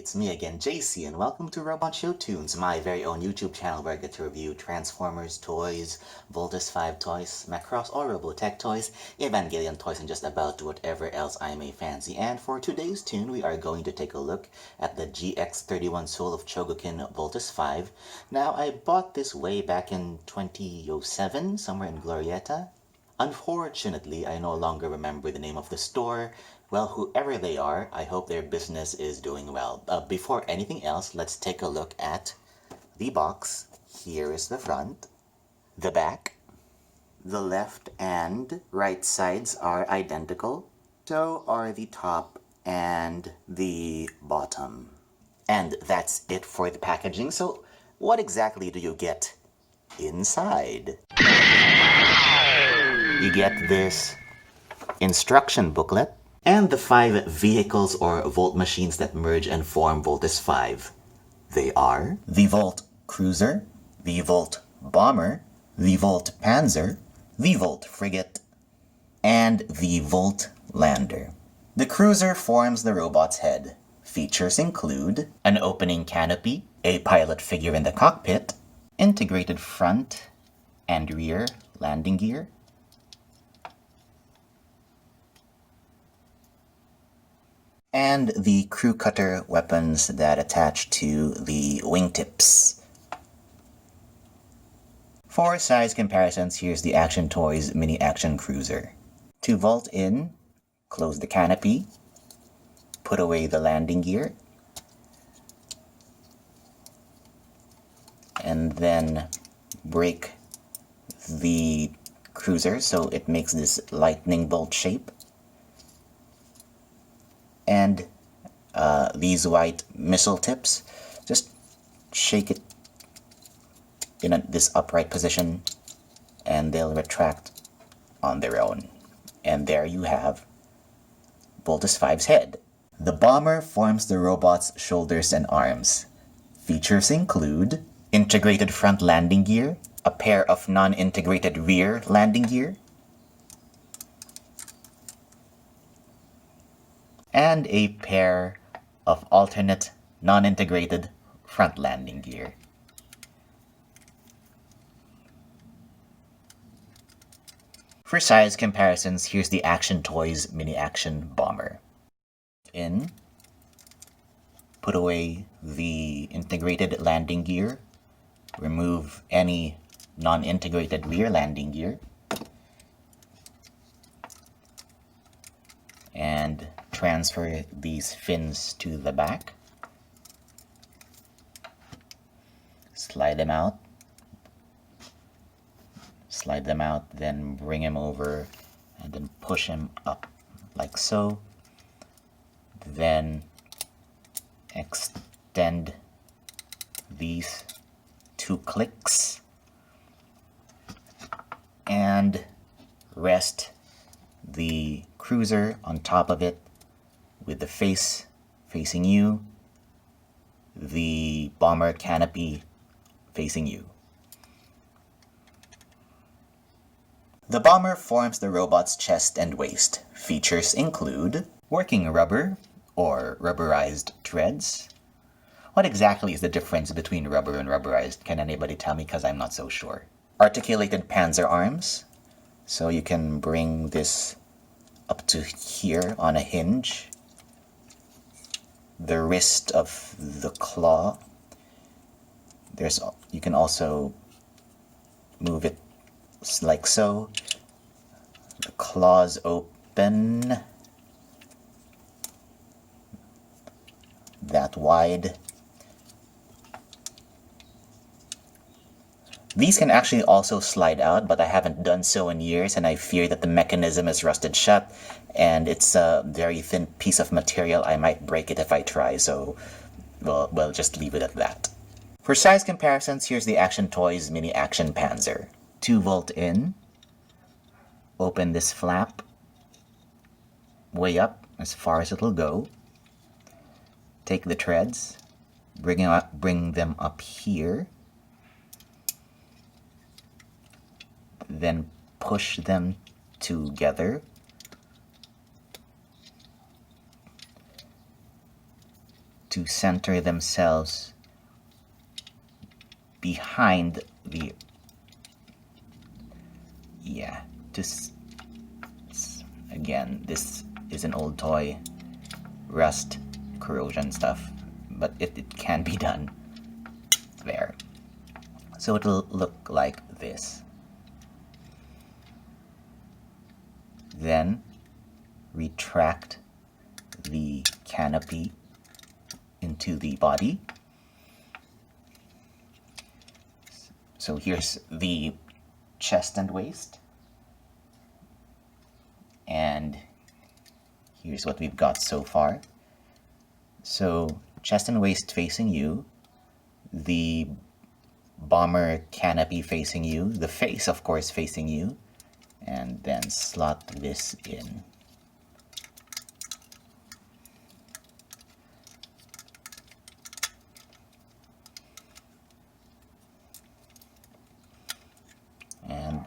it's me again, Jaycee, and welcome to RobotShowtunes, my very own YouTube channel where I get to review Transformers toys, Voltus 5 toys, Macross or Robotech toys, Evangelion toys, and just about whatever else I may fancy. And for today's tune, we are going to take a look at the GX-31 Soul of Chogokin Voltus 5. Now, I bought this way back in 2007, somewhere in Glorieta. Unfortunately, I no longer remember the name of the store. Well, whoever they are, I hope their business is doing well. Before anything else, let's take a look at the box. Here is the front, the back. The left and right sides are identical. So are the top and the bottom. And that's it for the packaging. So what exactly do you get inside? You get this instruction booklet and the 5 vehicles or Volt machines that merge and form Voltus 5. They are the Volt Cruiser, the Volt Bomber, the Volt Panzer, the Volt Frigate, and the Volt Lander. The Cruiser forms the robot's head. Features include an opening canopy, a pilot figure in the cockpit, integrated front and rear landing gear, and the crew cutter weapons that attach to the wingtips. For size comparisons, here's the Action Toys Mini Action Cruiser. To vault in, close the canopy, put away the landing gear, and then break the cruiser so it makes this lightning bolt shape. And these white missile tips, just shake it in this upright position and they'll retract on their own. And there you have Voltus 5's head. The bomber forms the robot's shoulders and arms. Features include integrated front landing gear, a pair of non-integrated rear landing gear, and a pair of alternate non-integrated front landing gear. For size comparisons, here's the Action Toys Mini Action Bomber. In, put away the integrated landing gear, remove any non-integrated rear landing gear, and transfer these fins to the back. Slide them out, then bring them over and then push them up like so. Then extend these 2 clicks and rest the cruiser on top of it with the face facing you, the bomber canopy facing you. The bomber forms the robot's chest and waist. Features include working rubber or rubberized treads. What exactly is the difference between rubber and rubberized? Can anybody tell me? Because I'm not so sure. Articulated Panzer arms. So you can bring this up to here on a hinge. The wrist of the claw. You can also move it like so. The claws open that wide. These can actually also slide out, but I haven't done so in years, and I fear that the mechanism is rusted shut, and it's a very thin piece of material. I might break it if I try, so we'll just leave it at that. For size comparisons, here's the Action Toys Mini Action Panzer. 2 volt in, open this flap way up as far as it'll go. Take the treads, bring them up here, then push them together. to center themselves behind the, yeah, again, this is an old toy, rust, corrosion stuff, but it can be done. There. So it'll look like this. Then retract the canopy into the body. So here's the chest and waist. And here's what we've got so far. So chest and waist facing you, the bomber canopy facing you, the face of course facing you, and then slot this in. And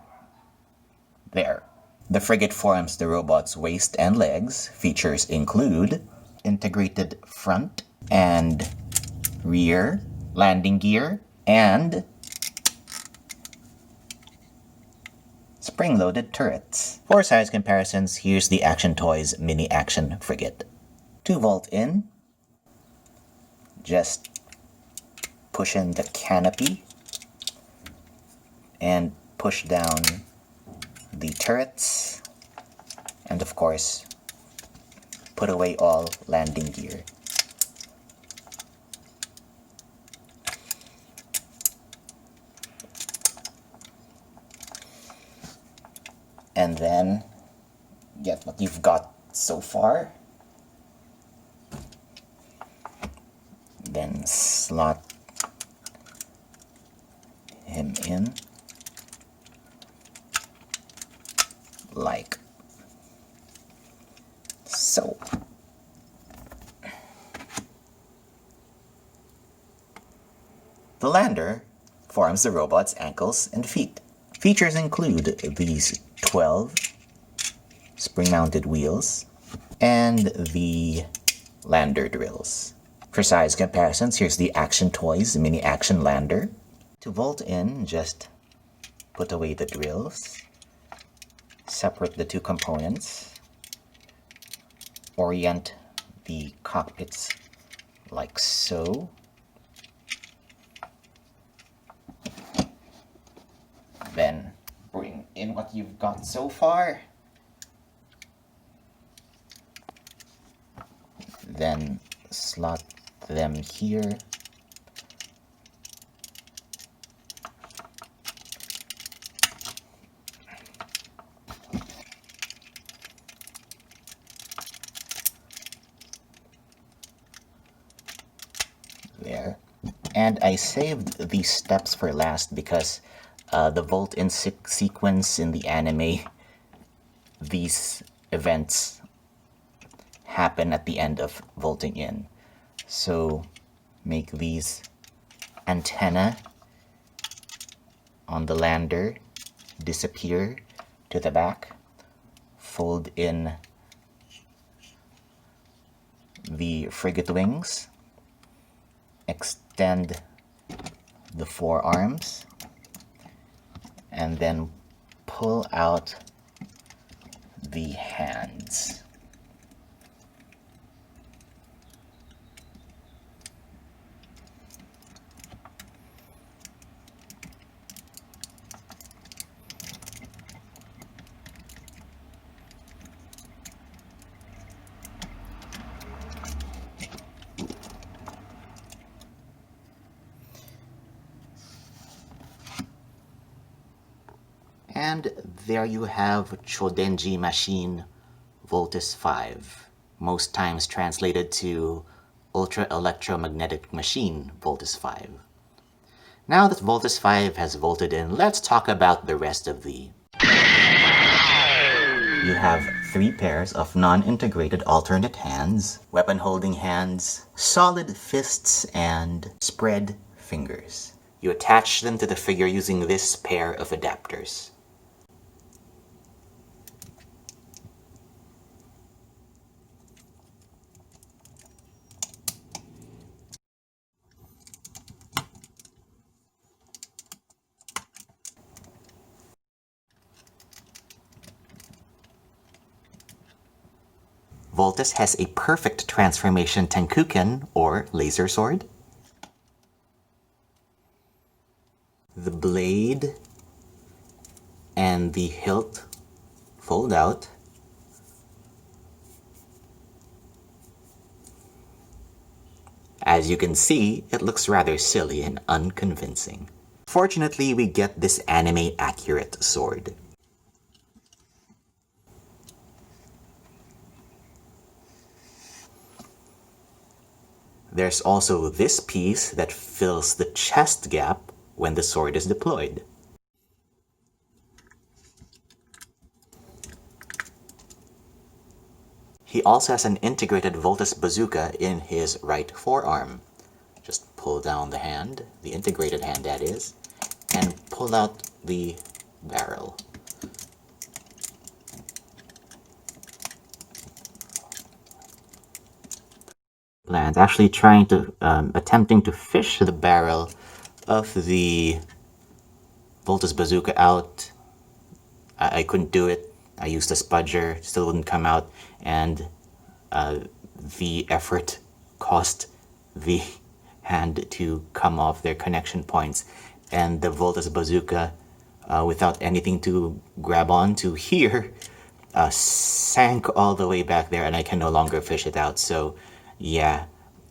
there. The frigate forms the robot's waist and legs. Features include integrated front and rear landing gear and spring-loaded turrets. For size comparisons, here's the Action Toys Mini Action Frigate. To vault in, just push in the canopy and push down the turrets, and of course put away all landing gear. And then get what you've got so far. Then slot him in like so. The lander forms the robot's ankles and feet. Features include these 12 spring-mounted wheels and the lander drills. For size comparisons, here's the Action Toys Mini Action Lander. To vault in, just put away the drills, separate the two components, orient the cockpits like so. Then bring in what you've got so far. Then slot them here. There. And I saved these steps for last because the vault-in sequence in the anime, these events happen at the end of vaulting in. So make these antenna on the lander disappear to the back, fold in the frigate wings, extend the forearms, and then pull out the hands. And there you have Chodenji Machine Voltus 5, most times translated to Ultra Electromagnetic Machine Voltus 5. Now that Voltus 5 has vaulted in, let's talk about the rest of the... You have 3 pairs of non-integrated alternate hands, weapon-holding hands, solid fists, and spread fingers. You attach them to the figure using this pair of adapters. Voltus has a perfect transformation Tenkuken, or laser sword. The blade and the hilt fold out. As you can see, it looks rather silly and unconvincing. Fortunately, we get this anime-accurate sword. There's also this piece that fills the chest gap when the sword is deployed. He also has an integrated Voltus bazooka in his right forearm. Just pull down the hand, the integrated hand that is, and pull out the barrel. Lands actually trying to, attempting to fish the barrel of the Voltus bazooka out. I couldn't do it. I used a spudger, still wouldn't come out, and the effort caused the hand to come off their connection points, and the Voltus bazooka, without anything to grab onto here, sank all the way back there, and I can no longer fish it out. So yeah,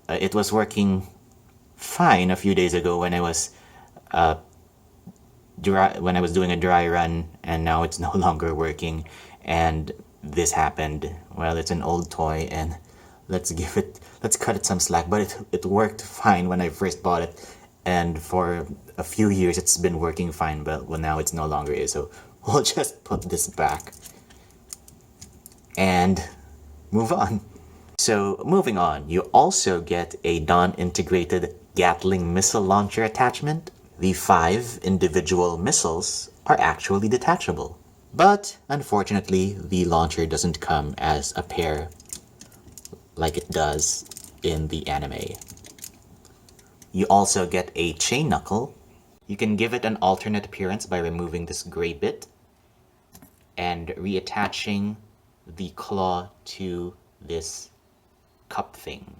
it was working fine a few days ago when I was doing a dry run, and now it's no longer working, and this happened. Well, it's an old toy, and let's cut it some slack, but it worked fine when I first bought it, and for a few years it's been working fine, but well, now it's no longer is, so we'll just put this back and move on. So moving on, you also get a non-integrated Gatling missile launcher attachment. The 5 individual missiles are actually detachable. But unfortunately, the launcher doesn't come as a pair like it does in the anime. You also get a chain knuckle. You can give it an alternate appearance by removing this gray bit and reattaching the claw to this cup thing.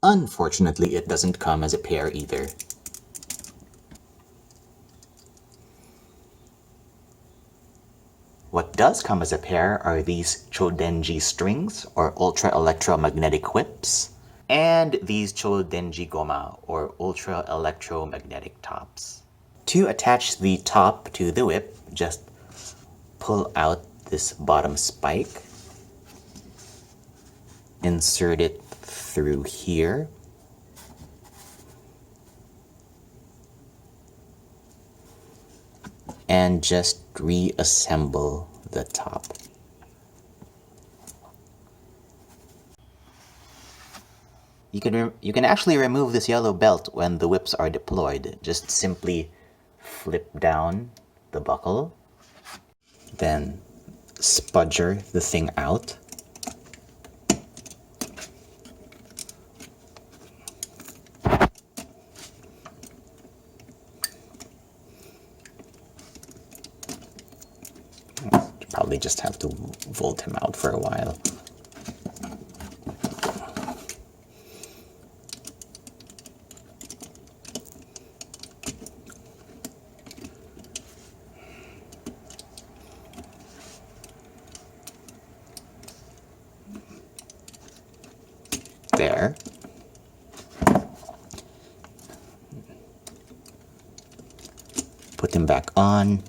Unfortunately, it doesn't come as a pair either. What does come as a pair are these Chodenji strings, or ultra electromagnetic whips, and these Chodenji goma, or ultra electromagnetic tops. To attach the top to the whip, just pull out this bottom spike, insert it through here, and just reassemble the top. You can actually remove this yellow belt when the whips are deployed. Just simply flip down the buckle, then spudger the thing out. Probably just have to volt him out for a while. There. Put him back on.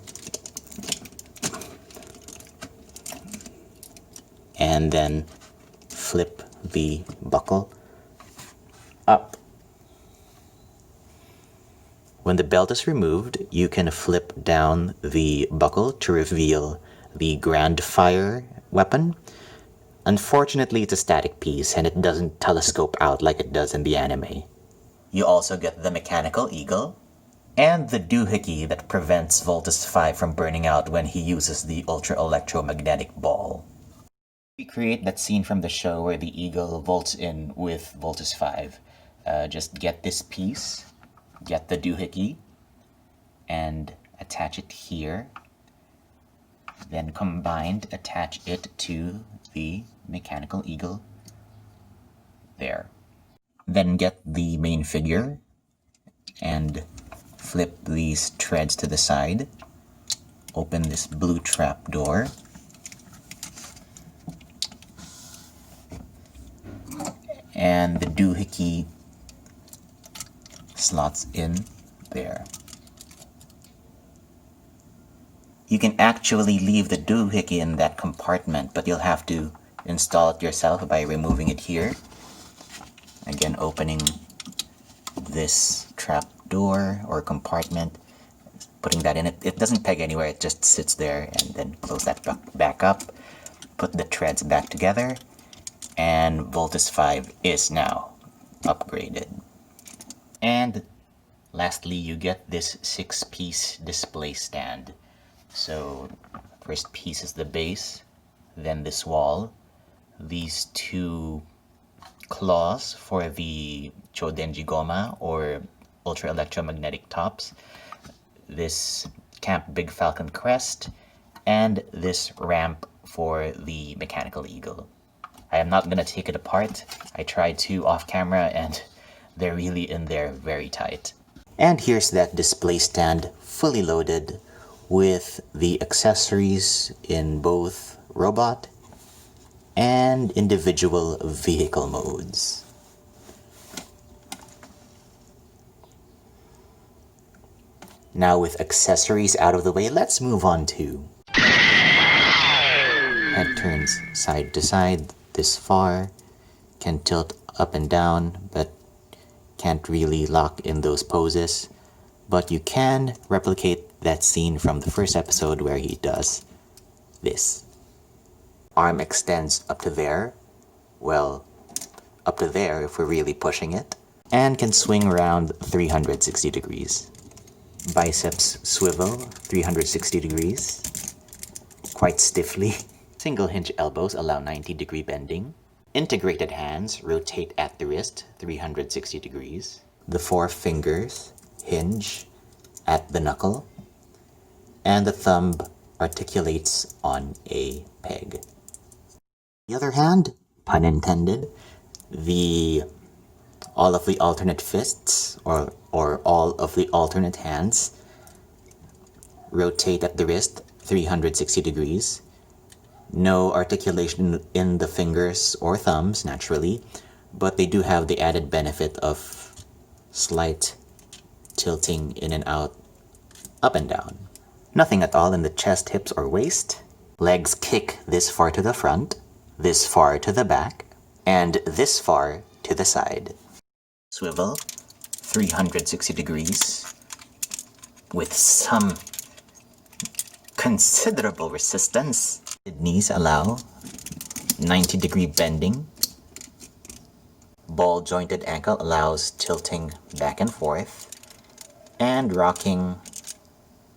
And then flip the buckle up. When the belt is removed, you can flip down the buckle to reveal the Grand Fire weapon. Unfortunately, it's a static piece and it doesn't telescope out like it does in the anime. You also get the Mechanical Eagle and the doohickey that prevents Voltus 5 from burning out when he uses the ultra electromagnetic ball. Recreate that scene from the show where the eagle volts in with Voltus 5. Just get this piece, get the doohickey, and attach it here. Then combined, attach it to the mechanical eagle there. Then get the main figure and flip these treads to the side. Open this blue trap door. And the doohickey slots in there. You can actually leave the doohickey in that compartment, but you'll have to install it yourself by removing it here. Again, opening this trap door or compartment, putting that in. It doesn't peg anywhere, it just sits there, and then close that back up. Put the treads back together, and Voltus 5 is now upgraded. And lastly, you get this 6-piece display stand. So first piece is the base, then this wall, these two claws for the Chodenji Goma or ultra electromagnetic tops, this Camp Big Falcon crest, and this ramp for the mechanical eagle. I am not gonna take it apart. I tried to off camera and they're really in there very tight. And here's that display stand fully loaded with the accessories in both robot and individual vehicle modes. Now with accessories out of the way, let's move on to head turns side to side this far, can tilt up and down, but can't really lock in those poses. But you can replicate that scene from the first episode where he does this. Arm extends up to there, well, up to there if we're really pushing it, and can swing around 360 degrees. Biceps swivel 360 degrees, quite stiffly. Single hinge elbows allow 90-degree bending. Integrated hands rotate at the wrist 360 degrees. The 4 fingers hinge at the knuckle, and the thumb articulates on a peg. On the other hand, pun intended, all of the alternate fists or all of the alternate hands rotate at the wrist 360 degrees. No articulation in the fingers or thumbs, naturally, but they do have the added benefit of slight tilting in and out, up and down. Nothing at all in the chest, hips, or waist. Legs kick this far to the front, this far to the back, and this far to the side. Swivel 360 degrees with some considerable resistance. Knees allow 90-degree bending. Ball jointed ankle allows tilting back and forth, and rocking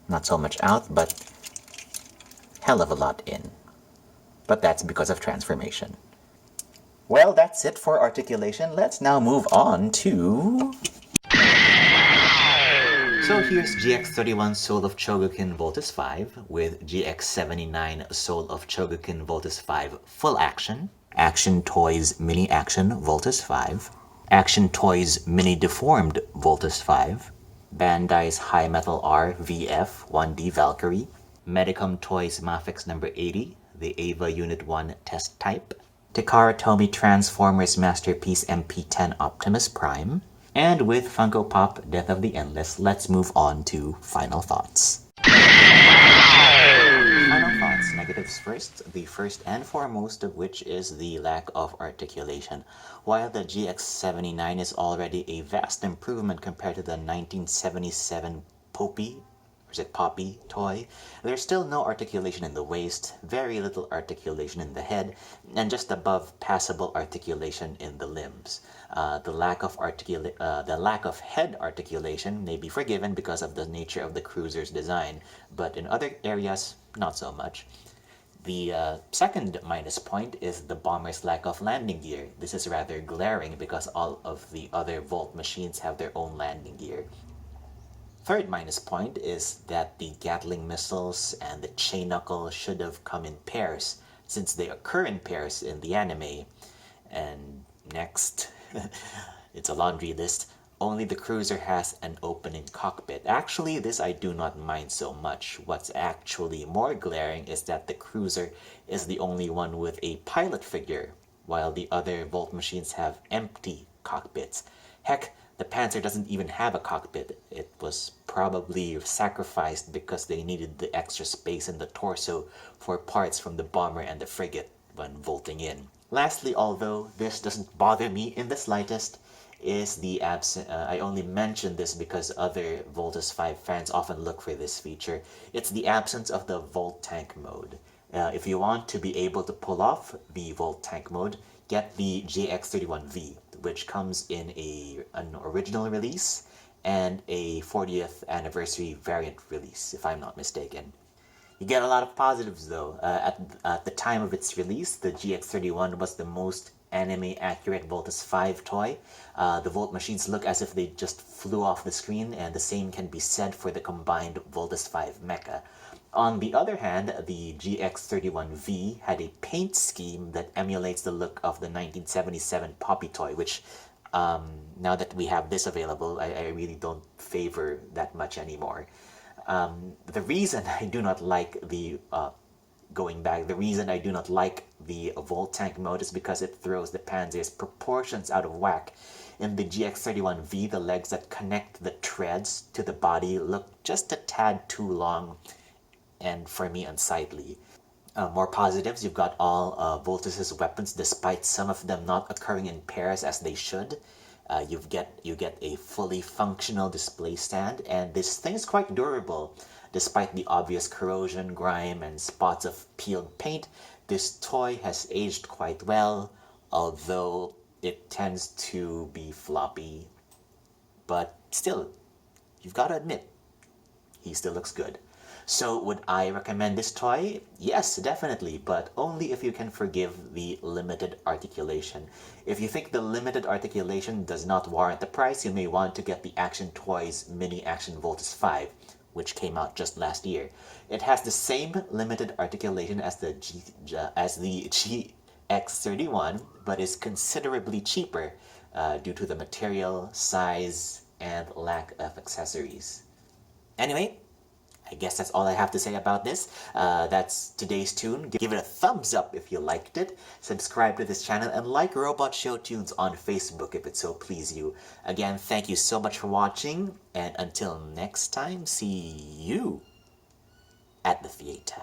not so much out, but hell of a lot in. But that's because of transformation. Well, that's it for articulation. Let's now move on to... So here's GX-31 Soul of Chogokin Voltus 5 with GX-79 Soul of Chogokin Voltus 5 Full Action, Action Toys Mini Action Voltus 5, Action Toys Mini Deformed Voltus 5, Bandai's High Metal R VF 1D Valkyrie, Medicom Toys Mafex number 80, the Ava Unit 1 Test Type, Takara Tomy Transformers Masterpiece MP10 Optimus Prime, and with Funko Pop Death of the Endless, let's move on to final thoughts. Final thoughts, negatives first, the first and foremost of which is the lack of articulation. While the GX-79 is already a vast improvement compared to the 1977 Poppy toy, there's still no articulation in the waist, very little articulation in the head, and just above passable articulation in the limbs. The lack of head articulation may be forgiven because of the nature of the cruiser's design, but in other areas, not so much. The second minus point is the bomber's lack of landing gear. This is rather glaring because all of the other Volt machines have their own landing gear. Third minus point is that the Gatling missiles and the chain knuckle should have come in pairs, since they occur in pairs in the anime. And next, it's a laundry list. Only the cruiser has an opening cockpit. Actually, this I do not mind so much. What's actually more glaring is that the cruiser is the only one with a pilot figure, while the other Volt machines have empty cockpits. Heck, the Panzer doesn't even have a cockpit. It was probably sacrificed because they needed the extra space in the torso for parts from the bomber and the frigate when volting in. Lastly, although this doesn't bother me in the slightest, is the absence. I only mention this because other Voltus 5 fans often look for this feature. It's the absence of the Volt Tank mode. If you want to be able to pull off the Volt Tank mode, get the GX-31V, which comes in an original release and a 40th anniversary variant release, if I'm not mistaken. You get a lot of positives though. At the time of its release, the GX-31 was the most anime-accurate Voltus 5 toy. The Volt machines look as if they just flew off the screen, and the same can be said for the combined Voltus 5 mecha. On the other hand, the GX-31V had a paint scheme that emulates the look of the 1977 Poppy toy, which, now that we have this available, I really don't favor that much anymore. The reason I do not like the the reason I do not like the Volt Tank mode is because it throws the Panzer's proportions out of whack. In the GX-31V, the legs that connect the treads to the body look just a tad too long, and for me unsightly. More positives, you've got all Voltus's weapons, despite some of them not occurring in pairs as they should. You get a fully functional display stand, and this thing is quite durable. Despite the obvious corrosion, grime, and spots of peeled paint, this toy has aged quite well, although it tends to be floppy. But still, you've got to admit, he still looks good. So would I recommend this toy? Yes, definitely, but only if you can forgive the limited articulation. If you think the limited articulation does not warrant the price, you may want to get the Action Toys Mini Action Voltus 5, which came out just last year. It has the same limited articulation as the GX-31, but is considerably cheaper due to the material, size, and lack of accessories. Anyway, I guess that's all I have to say about this. That's today's tune. Give it a thumbs up if you liked it. Subscribe to this channel and like RobotShowtunes on Facebook if it so please you. Again, thank you so much for watching, and until next time, see you at the theater.